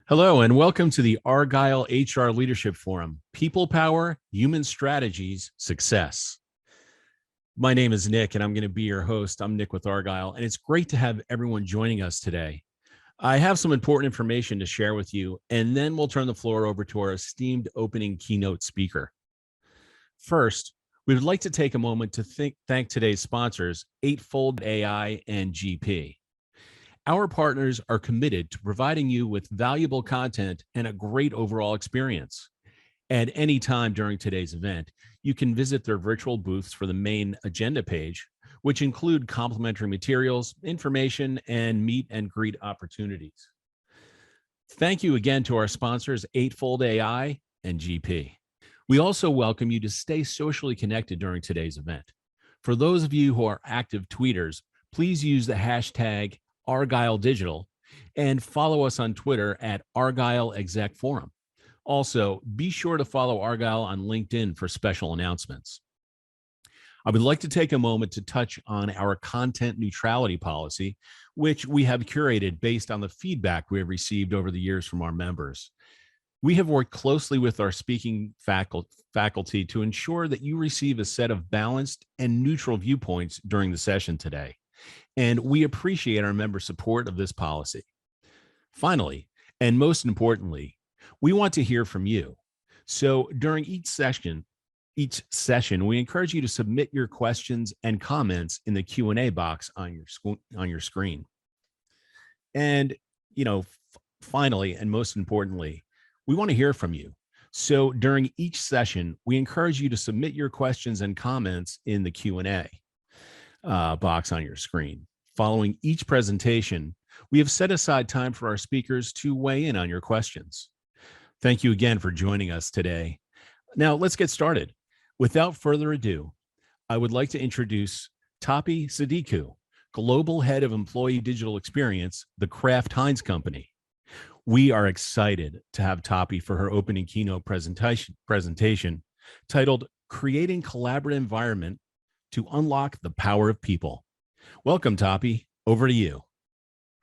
Hello, and welcome to the Argyle HR Leadership Forum, People Power, Human Strategies, Success. My name is Nick, and I'm going to be your host. I'm Nick with Argyle, and it's great to have everyone joining us today. I have some important information to share with you, and then we'll turn the floor over to our esteemed opening keynote speaker. First, we would like to take a moment to thank today's sponsors, Eightfold AI and GP. Our partners are committed to providing you with valuable content and a great overall experience. At any time during today's event, you can visit their virtual booths for the main agenda page, which include complimentary materials, information, and meet and greet opportunities. Thank you again to our sponsors, Eightfold AI and GP. We also welcome you to stay socially connected during today's event. For those of you who are active tweeters, please use the hashtag Argyle Digital and follow us on Twitter at Argyle Exec Forum. Also, be sure to follow Argyle on LinkedIn for special announcements. I would like to take a moment to touch on our content neutrality policy, which we have curated based on the feedback we have received over the years from our members. We have worked closely with our speaking faculty to ensure that you receive a set of balanced and neutral viewpoints during the session today. And we appreciate our member support of this policy. Finally, and most importantly, we want to hear from you. So during each session, we encourage you to submit your questions and comments in the Q&A box on your screen. And, finally, and most importantly, we want to hear from you. So during each session, we encourage you to submit your questions and comments in the Q&A box on your screen. Following each presentation, we have set aside time for our speakers to weigh in on your questions. Thank you again for joining us today. Now let's get started. Without further ado, I would like to introduce Tapi Sadiku, Global Head of Employee Digital Experience, the Kraft Heinz Company. We are excited to have Tapi for her opening keynote presentation titled Creating Collaborative Environment to Unlock the Power of People. Welcome, Tapi. Over to you.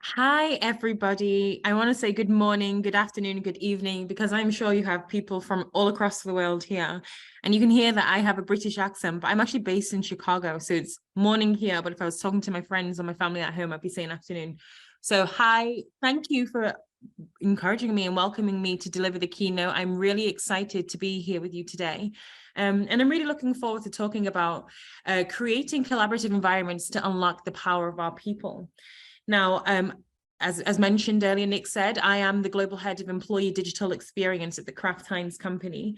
Hi, everybody. I want to say good morning, good afternoon, good evening, because I'm sure you have people from all across the world here. And you can hear that I have a British accent, but I'm actually based in Chicago. So it's morning here. But if I was talking to my friends or my family at home, I'd be saying afternoon. So hi, thank you for encouraging me and welcoming me to deliver the keynote. I'm really excited to be here with you today. And I'm really looking forward to talking about creating collaborative environments to unlock the power of our people. Now, as mentioned earlier, Nick said, I am the Global Head of Employee Digital Experience at the Kraft Heinz Company.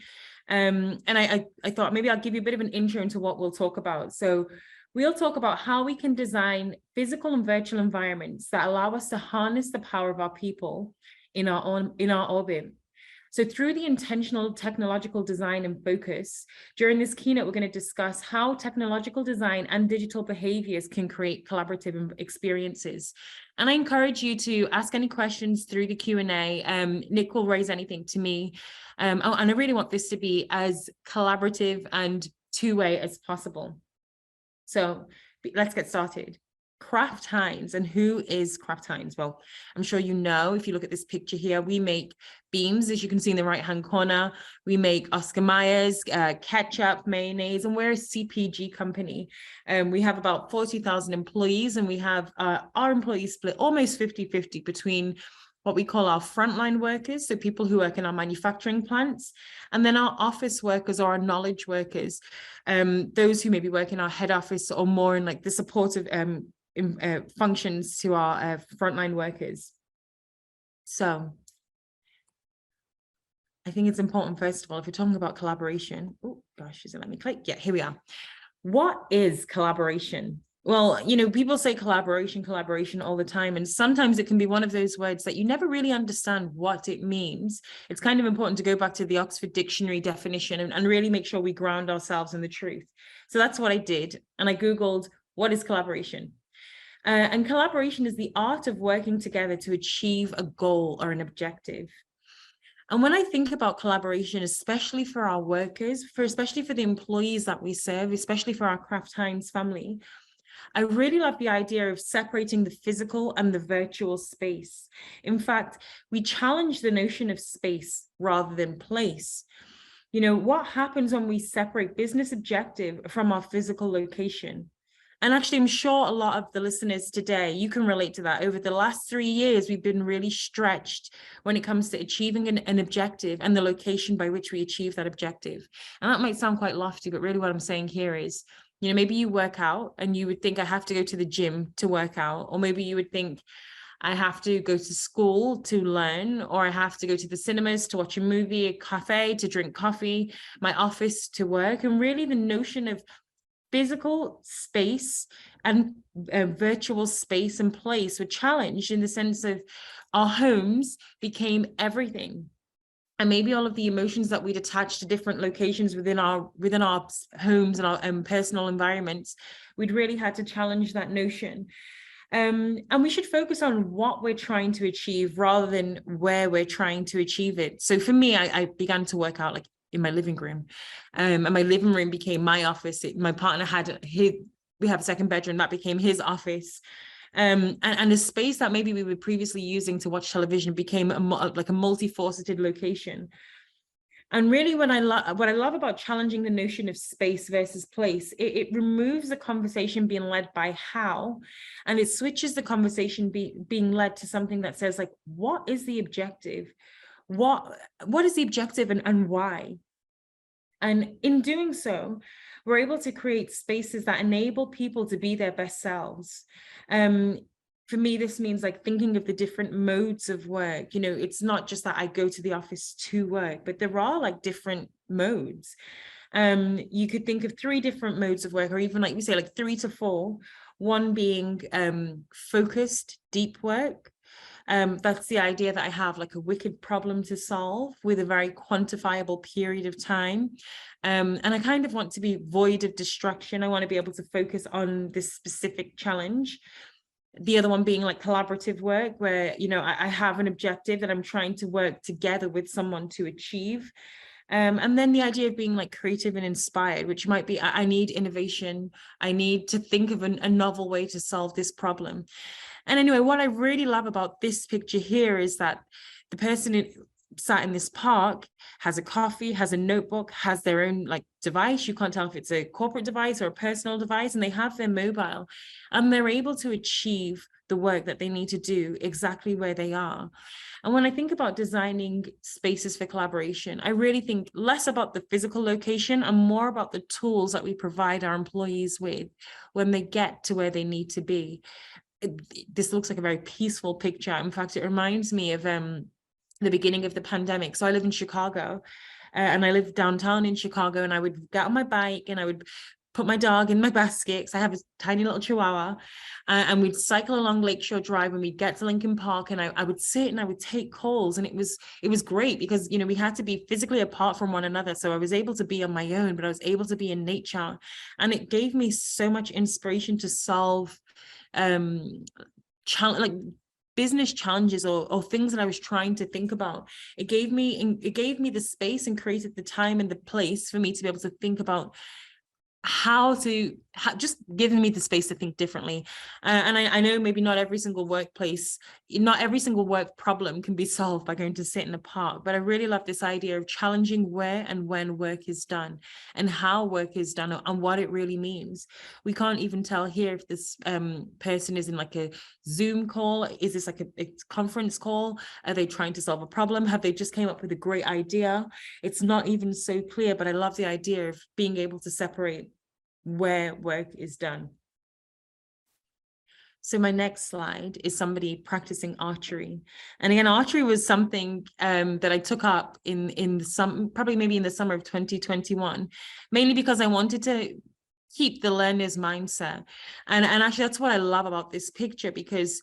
And I thought maybe I'll give you a bit of an intro into what we'll talk about. So we'll talk about how we can design physical and virtual environments that allow us to harness the power of our people in our orbit. So through the intentional technological design and focus, during this keynote, we're going to discuss how technological design and digital behaviors can create collaborative experiences. And I encourage you to ask any questions through the Q&A. Nick will raise anything to me. And I really want this to be as collaborative and two-way as possible. So let's get started. Kraft Heinz. And who is Kraft Heinz? Well, I'm sure you know, if you look at this picture here, we make beams, as you can see in the right-hand corner. We make Oscar Mayer's, ketchup, mayonnaise, and we're a CPG company. We have about 40,000 employees, and we have our employees split almost 50-50 between what we call our frontline workers, so people who work in our manufacturing plants, and then our office workers or our knowledge workers, those who maybe work in our head office or more in like the supportive functions to our frontline workers. So I think it's important, first of all, if you're talking about collaboration, oh gosh, does it let me click? Yeah, here we are. What is collaboration? Well, people say collaboration all the time, and sometimes it can be one of those words that you never really understand what it means. It's kind of important to go back to the Oxford Dictionary definition and really make sure we ground ourselves in the truth. So that's what I did, and I Googled, what is collaboration? And collaboration is the art of working together to achieve a goal or an objective. And when I think about collaboration, especially for our workers, especially for the employees that we serve, especially for our Kraft Heinz family, I really love the idea of separating the physical and the virtual space. In fact, we challenge the notion of space rather than place. You know, what happens when we separate business objective from our physical location? And actually, I'm sure a lot of the listeners today, you can relate to that. Over the last 3 years, we've been really stretched when it comes to achieving an objective and the location by which we achieve that objective. And that might sound quite lofty, but really what I'm saying here is, you know, maybe you work out and you would think I have to go to the gym to work out, or maybe you would think I have to go to school to learn, or I have to go to the cinemas to watch a movie, a cafe to drink coffee, my office to work. And really the notion of physical space and virtual space and place were challenged in the sense of our homes became everything. And maybe all of the emotions that we'd attach to different locations within our homes and our personal environments, we'd really had to challenge that notion. And we should focus on what we're trying to achieve rather than where we're trying to achieve it. So for me, I began to work out like in my living room, and my living room became my office. My partner had we have a second bedroom that became his office. And the space that maybe we were previously using to watch television became like a multifaceted location. And really, what I love about challenging the notion of space versus place, it removes the conversation being led by how, and it switches the conversation being led to something that says, like, what is the objective? What is the objective and why? And in doing so, we're able to create spaces that enable people to be their best selves. For me, this means like thinking of the different modes of work. You know, it's not just that I go to the office to work, but there are like different modes. You could think of 3 different modes of work, or even like we say, like 3 to 4. One being focused, deep work. That's the idea that I have like a wicked problem to solve with a very quantifiable period of time. And I kind of want to be void of distraction. I want to be able to focus on this specific challenge. The other one being like collaborative work, where, you know, I have an objective that I'm trying to work together with someone to achieve. And then the idea of being like creative and inspired, which might be, I need innovation. I need to think of a novel way to solve this problem. And anyway, what I really love about this picture here is that the person sat in this park has a coffee, has a notebook, has their own like device. You can't tell if it's a corporate device or a personal device, and they have their mobile, and they're able to achieve the work that they need to do exactly where they are. And when I think about designing spaces for collaboration, I really think less about the physical location and more about the tools that we provide our employees with when they get to where they need to be. This looks like a very peaceful picture. In fact, it reminds me of the beginning of the pandemic. So I live in Chicago, and I live downtown in Chicago, and I would get on my bike and I would put my dog in my basket, because I have a tiny little chihuahua, and we'd cycle along Lakeshore Drive, and we'd get to Lincoln Park, and I would sit and I would take calls, and it was great because, you know, we had to be physically apart from one another. So I was able to be on my own, but I was able to be in nature, and it gave me so much inspiration to solve like business challenges or things that I was trying to think about. It gave me the space and created the time and the place for me to be able to think about just giving me the space to think differently. And I know maybe not every single work problem can be solved by going to sit in a park, but I really love this idea of challenging where and when work is done and how work is done and what it really means. We can't even tell here if this person is in like a Zoom call. Is this like a conference call? Are they trying to solve a problem? Have they just came up with a great idea? It's not even so clear, but I love the idea of being able to separate where work is done. So my next slide is somebody practicing archery. And again, archery was something that I took up probably maybe in the summer of 2021, mainly because I wanted to keep the learner's mindset. And actually that's what I love about this picture, because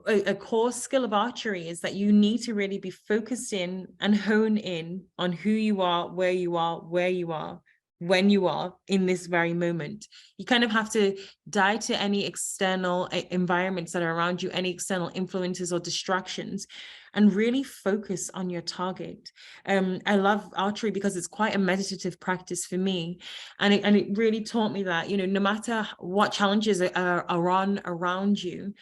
a core skill of archery is that you need to really be focused in and hone in on who you are, where you are, when you are in this very moment. You kind of have to die to any external environments that are around you, any external influences or distractions, and really focus on your target. I love archery because it's quite a meditative practice for me. And it really taught me that, no matter what challenges are on around you,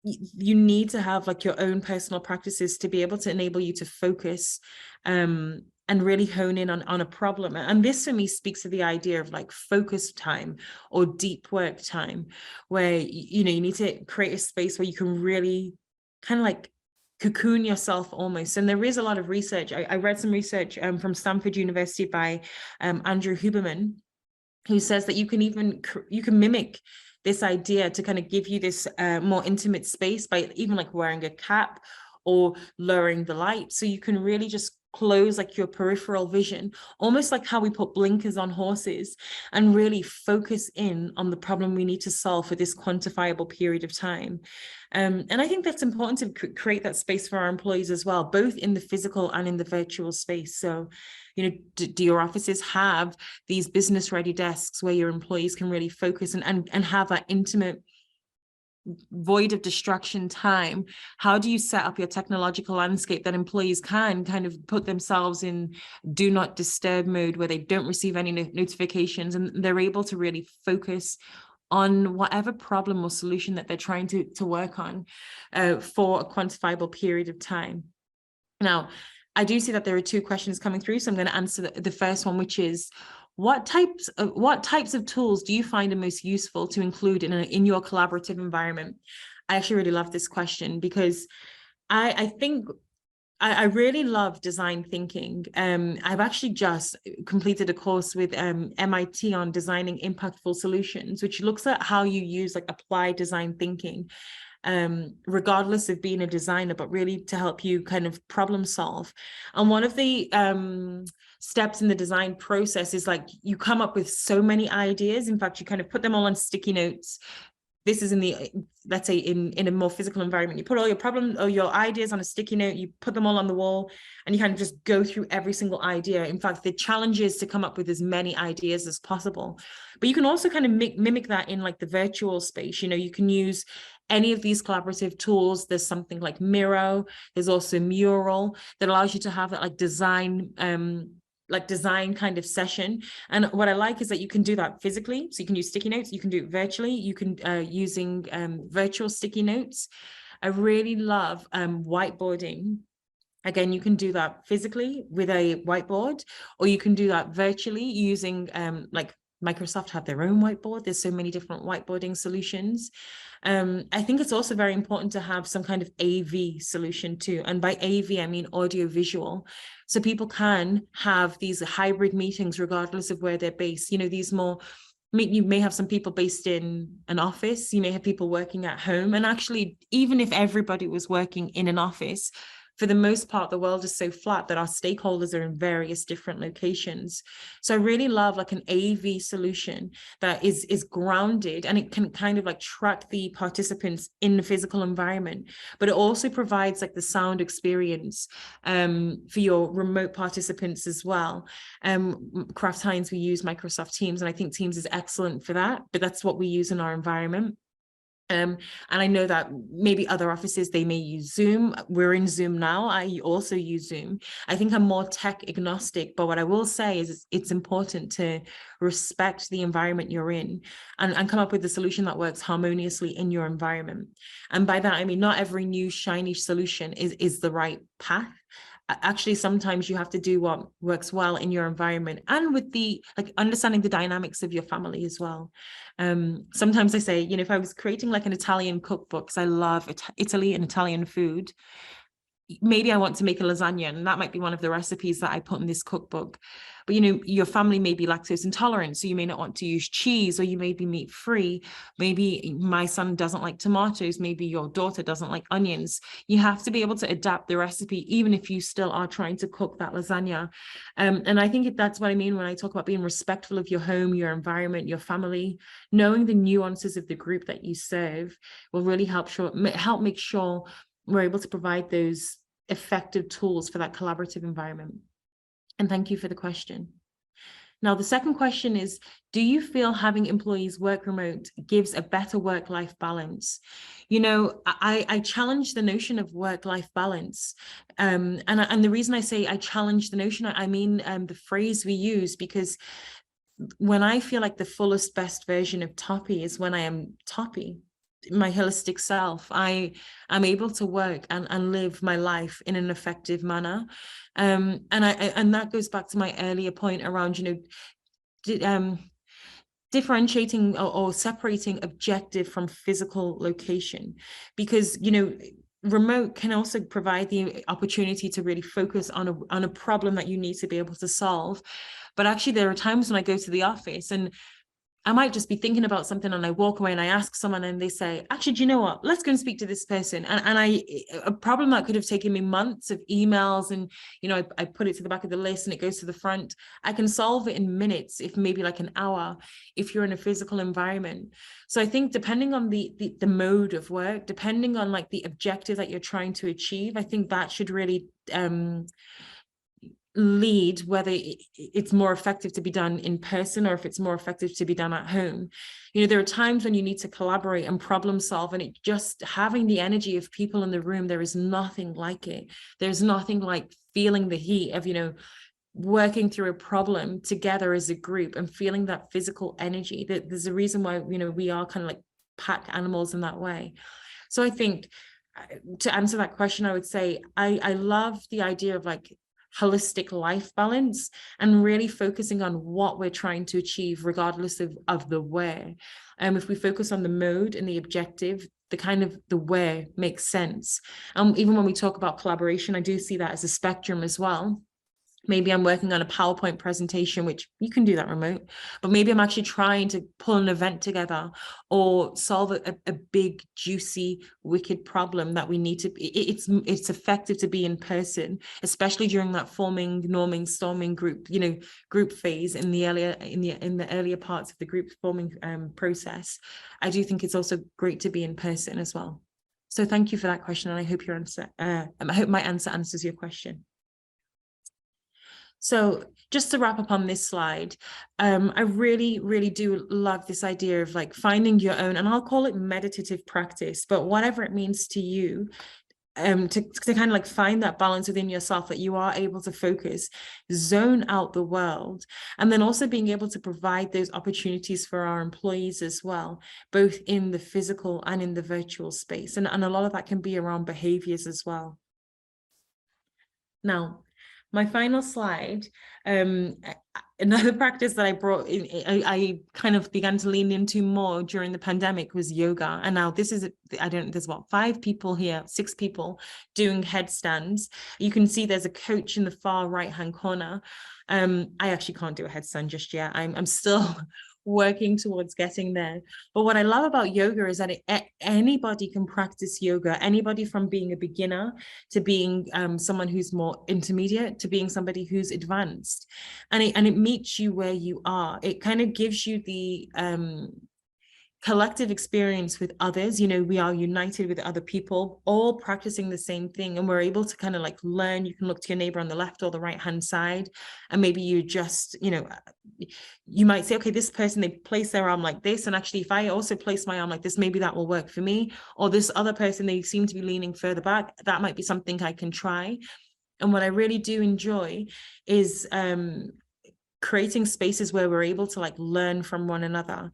you need to have like your own personal practices to be able to enable you to focus and really hone in on a problem. And this for me speaks to the idea of like focus time or deep work time, where you need to create a space where you can really kind of like cocoon yourself almost. And there is a lot of research. I read some research from Stanford University by Andrew Huberman, who says that you can mimic this idea to kind of give you this more intimate space by even like wearing a cap or lowering the light. So you can really just close like your peripheral vision, almost like how we put blinkers on horses, and really focus in on the problem we need to solve for this quantifiable period of time. And I think that's important to create that space for our employees as well, both in the physical and in the virtual space. So, do your offices have these business ready desks where your employees can really focus and have that intimate, void of distraction time? How do you set up your technological landscape that employees can kind of put themselves in do not disturb mode, where they don't receive any notifications, and they're able to really focus on whatever problem or solution that they're trying to work on for a quantifiable period of time? Now, I do see that there are two questions coming through, so I'm going to answer the first one, which is, what types of tools do you find are most useful to include in your collaborative environment? I actually really love this question because I think I really love design thinking. I've actually just completed a course with MIT on designing impactful solutions, which looks at how you use like applied design thinking, regardless of being a designer, but really to help you kind of problem solve. And one of the steps in the design process is like you come up with so many ideas. In fact, you kind of put them all on sticky notes. This is in the, let's say in a more physical environment, you put all your problems or your ideas on a sticky note, you put them all on the wall, and you kind of just go through every single idea. In fact, the challenge is to come up with as many ideas as possible. But you can also kind of mimic that in like the virtual space. You can use any of these collaborative tools. There's something like Miro. There's also Mural that allows you to have that like design kind of session. And what I like is that you can do that physically. So you can use sticky notes, you can do it virtually, you can using virtual sticky notes. I really love whiteboarding. Again, you can do that physically with a whiteboard, or you can do that virtually using like Microsoft have their own whiteboard. There's so many different whiteboarding solutions. I think it's also very important to have some kind of AV solution too. And by AV, I mean audio visual. So people can have these hybrid meetings regardless of where they're based. You may have some people based in an office, you may have people working at home. And actually, even if everybody was working in an office, for the most part, the world is so flat that our stakeholders are in various different locations. So I really love like an AV solution that is grounded, and it can kind of like track the participants in the physical environment, but it also provides like the sound experience for your remote participants as well. Kraft Heinz, we use Microsoft Teams, and I think Teams is excellent for that, but that's what we use in our environment. And I know that maybe other offices, they may use Zoom. We're in Zoom now. I also use Zoom. I think I'm more tech agnostic, but what I will say is it's important to respect the environment you're in and come up with a solution that works harmoniously in your environment. And by that, I mean, not every new shiny solution is the right path. Actually, sometimes you have to do what works well in your environment, and with the like understanding the dynamics of your family as well. Sometimes I say, if I was creating like an Italian cookbook, because I love Italy and Italian food, maybe I want to make a lasagna, and that might be one of the recipes that I put in this cookbook. But your family may be lactose intolerant, so you may not want to use cheese, or you may be meat free. Maybe my son doesn't like tomatoes, maybe your daughter doesn't like onions. You have to be able to adapt the recipe, even if you still are trying to cook that lasagna. And I think that's what I mean when I talk about being respectful of your home, your environment, your family. Knowing the nuances of the group that you serve will really help make sure we're able to provide those effective tools for that collaborative environment. And thank you for the question. Now, the second question is, do you feel having employees work remote gives a better work-life balance? You know, I challenge the notion of work-life balance. And the reason I say I challenge the notion, I mean the phrase we use, because when I feel like the fullest, best version of Toppy is when I am Toppy, my holistic self. I am able to work and live my life in an effective manner. And that goes back to my earlier point around, differentiating or separating objective from physical location, because remote can also provide the opportunity to really focus on a problem that you need to be able to solve. But actually, there are times when I go to the office and I might just be thinking about something and I walk away and I ask someone and they say, actually, do you know what? Let's go and speak to this person. And a problem that could have taken me months of emails and, I put it to the back of the list and it goes to the front. I can solve it in minutes, if maybe like an hour, if you're in a physical environment. So I think depending on the mode of work, depending on like the objective that you're trying to achieve, I think that should really, lead whether it's more effective to be done in person or if it's more effective to be done at home. There are times when you need to collaborate and problem solve, and it just having the energy of people in the room, there is nothing like it. There's nothing like feeling the heat of working through a problem together as a group and feeling that physical energy. That there's a reason why we are kind of like pack animals in that way. So I think to answer that question, I would say I love the idea of like holistic life balance and really focusing on what we're trying to achieve regardless of the where. If we focus on the mode and the objective, the where makes sense. Even when we talk about collaboration, I do see that as a spectrum as well. Maybe I'm working on a PowerPoint presentation, which you can do that remote, but maybe I'm actually trying to pull an event together or solve a big, juicy, wicked problem that we need to, it's effective to be in person, especially during that forming, norming, storming group, group phase in the earlier parts of the group forming process. I do think it's also great to be in person as well. So thank you for that question. And I hope I hope my answer answers your question. So just to wrap up on this slide, I really, really do love this idea of like finding your own, and I'll call it meditative practice, but whatever it means to you, to kind of like find that balance within yourself that you are able to focus, zone out the world, and then also being able to provide those opportunities for our employees as well, both in the physical and in the virtual space. And a lot of that can be around behaviors as well. Now, my final slide, another practice that I brought in, I kind of began to lean into more during the pandemic was yoga. And now this is, there's what, 5 people here, 6 people doing headstands. You can see there's a coach in the far right-hand corner. I actually can't do a headstand just yet. I'm still working towards getting there. But what I love about yoga is that anybody can practice yoga, anybody from being a beginner to being someone who's more intermediate to being somebody who's advanced. And it meets you where you are. It kind of gives you the collective experience with others. We are united with other people, all practicing the same thing, and we're able to kind of like learn. You can look to your neighbor on the left or the right hand side, and maybe you just, you might say, okay, this person, they place their arm like this, and actually if I also place my arm like this, maybe that will work for me. Or this other person, they seem to be leaning further back, that might be something I can try. And what I really do enjoy is creating spaces where we're able to like learn from one another.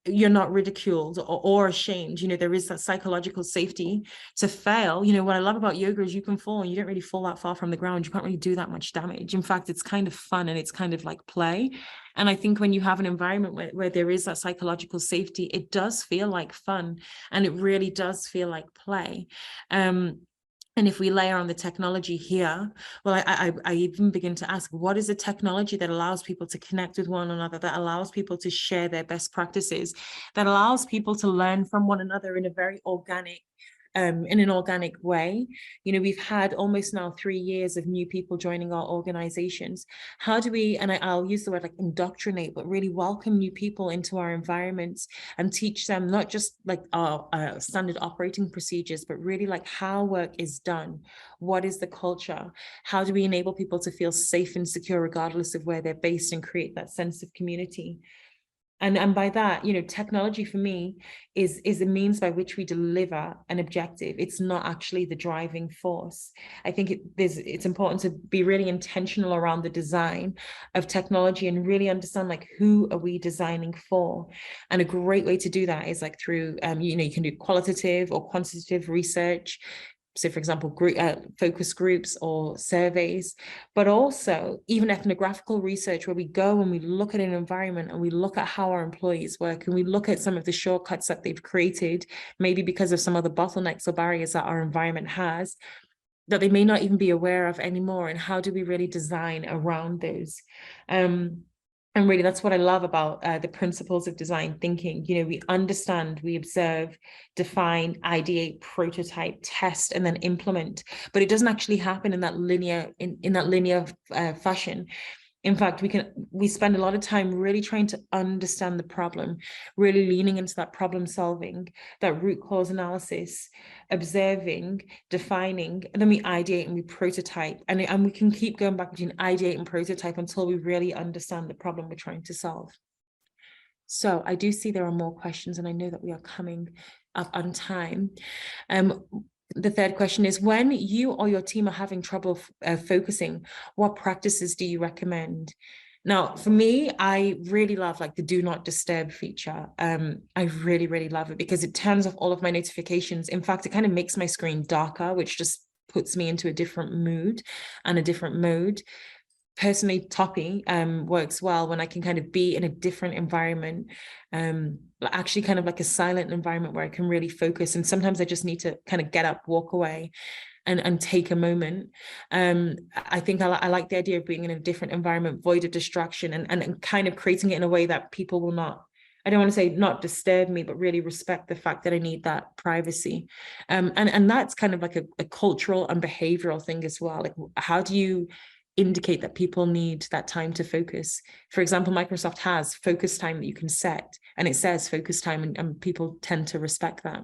You're not ridiculed or ashamed. There is that psychological safety to fail. What I love about yoga is you can fall and you don't really fall that far from the ground. You can't really do that much damage. In fact, it's kind of fun and it's kind of like play. And I think when you have an environment where there is that psychological safety, it does feel like fun and it really does feel like play. And if we layer on the technology here, well, I even begin to ask, what is the technology that allows people to connect with one another, that allows people to share their best practices, that allows people to learn from one another in a very organic in an organic way. You know, we've had almost now 3 years of new people joining our organizations. How do we, and I'll use the word like indoctrinate, but really welcome new people into our environments and teach them not just like our standard operating procedures, but really like how work is done. What is the culture? How do we enable people to feel safe and secure regardless of where they're based and create that sense of community? And by that, you know, technology for me is a means by which we deliver an objective. It's not actually the driving force. I think it's important to be really intentional around the design of technology and really understand like who are we designing for. And a great way to do that is like through you know, you can do qualitative or quantitative research. So for example, focus groups or surveys, but also even ethnographical research where we go and we look at an environment and we look at how our employees work and we look at some of the shortcuts that they've created, maybe because of some of the bottlenecks or barriers that our environment has, that they may not even be aware of anymore. And how do we really design around those? And really, that's what I love about the principles of design thinking. You know, we understand, we observe, define, ideate, prototype, test, and then implement. But it doesn't actually happen in that linear fashion. In fact, we spend a lot of time really trying to understand the problem, really leaning into that problem solving, that root cause analysis, observing, defining, and then we ideate and we prototype. And we can keep going back between ideate and prototype until we really understand the problem we're trying to solve. So I do see there are more questions, and I know that we are coming up on time. The third question is, when you or your team are having trouble focusing, what practices do you recommend? Now, for me, I really love like the do not disturb feature. I really, really love it because it turns off all of my notifications. In fact, it kind of makes my screen darker, which just puts me into a different mood and a different mode. Personally, Toppy works well when I can kind of be in a different environment, actually kind of like a silent environment where I can really focus. And sometimes I just need to kind of get up, walk away and take a moment. I think I like the idea of being in a different environment, void of distraction, and kind of creating it in a way that people will not, I don't want to say not disturb me, but really respect the fact that I need that privacy. And that's kind of like a cultural and behavioral thing as well. Like, how do you indicate that people need that time to focus? For example, Microsoft has focus time that you can set, and it says focus time, and people tend to respect that.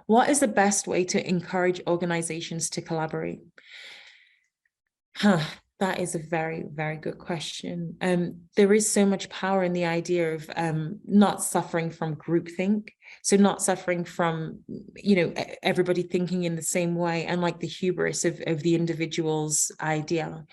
What is the best way to encourage organizations to collaborate? That is a very, very good question. There is so much power in the idea of not suffering from groupthink. So not suffering from, you know, everybody thinking in the same way, and like the hubris of the individual's idea.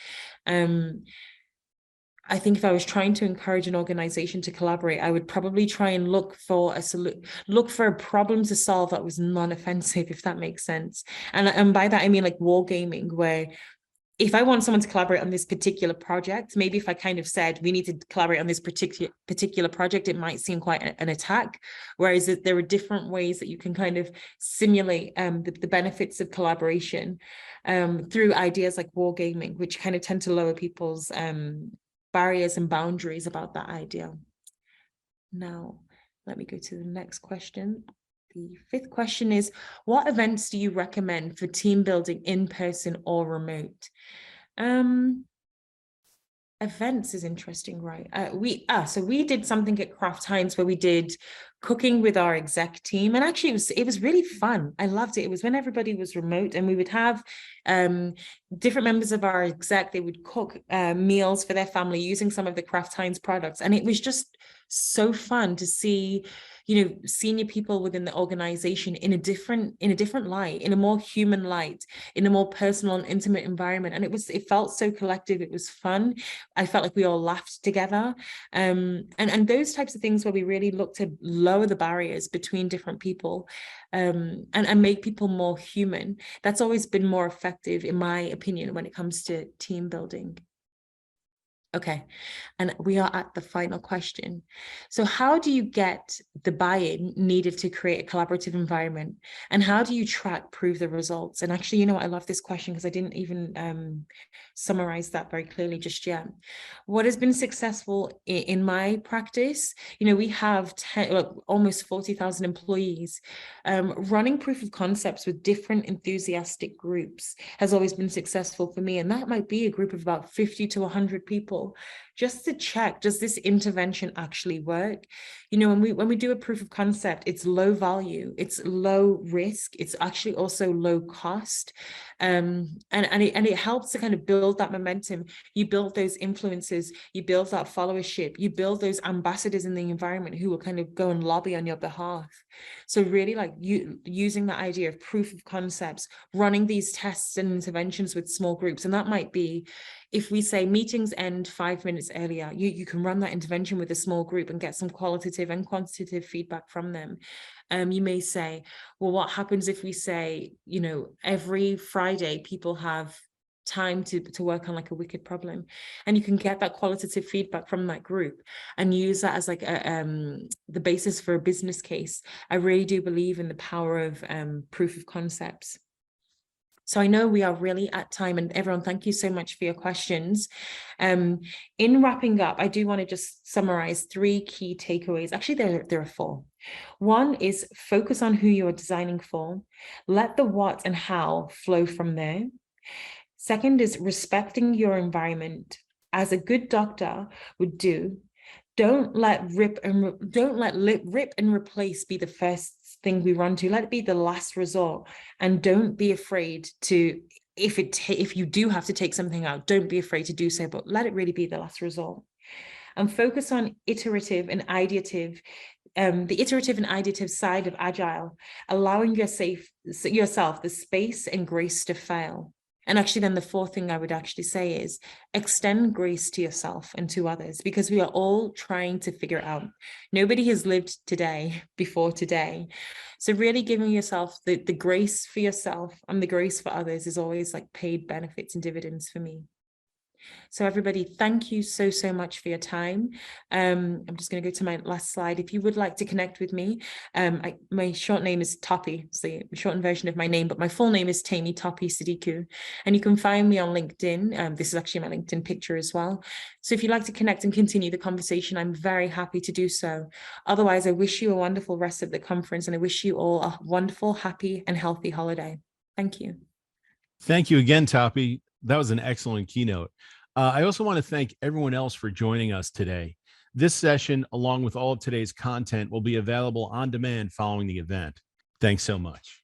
I think if I was trying to encourage an organization to collaborate, I would probably try and look for a problem to solve that was non-offensive, if that makes sense. And by that, I mean like wargaming, where if I want someone to collaborate on this particular project, maybe if I kind of said we need to collaborate on this particular project, it might seem quite an attack. Whereas there are different ways that you can kind of simulate the benefits of collaboration through ideas like wargaming, which kind of tend to lower people's barriers and boundaries about that idea. Now, let me go to the next question. The fifth question is, what events do you recommend for team building in person or remote? Events is interesting, right? So we did something at Craft Heinz where we did cooking with our exec team, and actually it was really fun. I loved it. It was when everybody was remote, and we would have different members of our exec. They would cook meals for their family using some of the Craft Heinz products, and it was just so fun to see, you know, senior people within the organization in a different light, in a more human light, in a more personal and intimate environment. And it felt so collective. It was fun. I felt like we all laughed together. And those types of things where we really look to lower the barriers between different people and make people more human. That's always been more effective, in my opinion, when it comes to team building. Okay. And we are at the final question. So, how do you get the buy-in needed to create a collaborative environment? And how do you track, prove the results? And actually, you know what? I love this question because I didn't even summarize that very clearly just yet. What has been successful in my practice? You know, we have almost 40,000 employees. Running proof of concepts with different enthusiastic groups has always been successful for me. And that might be a group of about 50 to 100 people, just to check, does this intervention actually work? You know, when we do a proof of concept, it's low value, it's low risk, it's actually also low cost. And it helps to kind of build that momentum. You build those influences, you build that followership, you build those ambassadors in the environment who will kind of go and lobby on your behalf. So really, like, you using the idea of proof of concepts, running these tests and interventions with small groups. And that might be, if we say meetings end 5 minutes earlier, you can run that intervention with a small group and get some qualitative and quantitative feedback from them. You may say, well, what happens if we say, you know, every Friday people have time to work on like a wicked problem, and you can get that qualitative feedback from that group and use that as like the basis for a business case. I really do believe in the power of proof of concepts. So I know we are really at time, and everyone, thank you so much for your questions. In wrapping up, I do want to just summarize 3 key takeaways. Actually, there are 4. One is focus on who you're designing for. Let the what and how flow from there. Second is respecting your environment, as a good doctor would do. Don't let rip and replace be the first thing we run to. Let it be the last resort. And don't be afraid to, if you do have to take something out, don't be afraid to do so, but let it really be the last resort. And focus on iterative and ideative, the iterative and ideative side of agile, allowing yourself the space and grace to fail. And actually, then the 4th thing I would actually say is extend grace to yourself and to others, because we are all trying to figure it out. Nobody has lived today before today. So really giving yourself the grace for yourself and the grace for others is always like paid benefits and dividends for me. So everybody, thank you so much for your time. I'm just going to go to my last slide. If you would like to connect with me, my short name is Toppy. It's the shortened version of my name, but my full name is Tami Toppy Sadiku. And you can find me on LinkedIn. This is actually my LinkedIn picture as well. So if you'd like to connect and continue the conversation, I'm very happy to do so. Otherwise, I wish you a wonderful rest of the conference, and I wish you all a wonderful, happy, and healthy holiday. Thank you. Thank you again, Toppy. That was an excellent keynote. I also want to thank everyone else for joining us today. This session, along with all of today's content, will be available on demand following the event. Thanks so much.